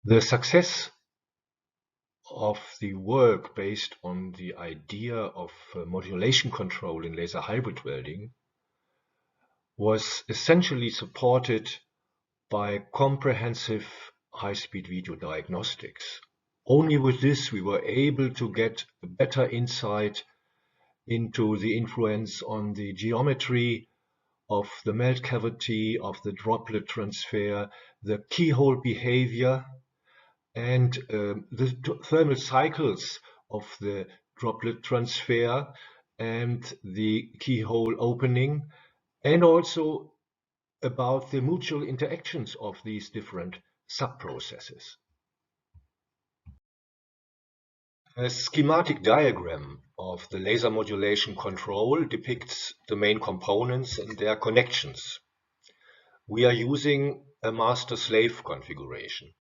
The success of the work based on the idea of modulation control in laser hybrid welding was essentially supported by comprehensive high-speed video diagnostics. Only with this we were able to get a better insight into the influence on the geometry of the melt cavity, of the droplet transfer, the keyhole behavior, and the thermal cycles of the droplet transfer and the keyhole opening, and also about the mutual interactions of these different sub-processes. A schematic diagram of the laser modulation control depicts the main components and their connections. We are using a master-slave configuration.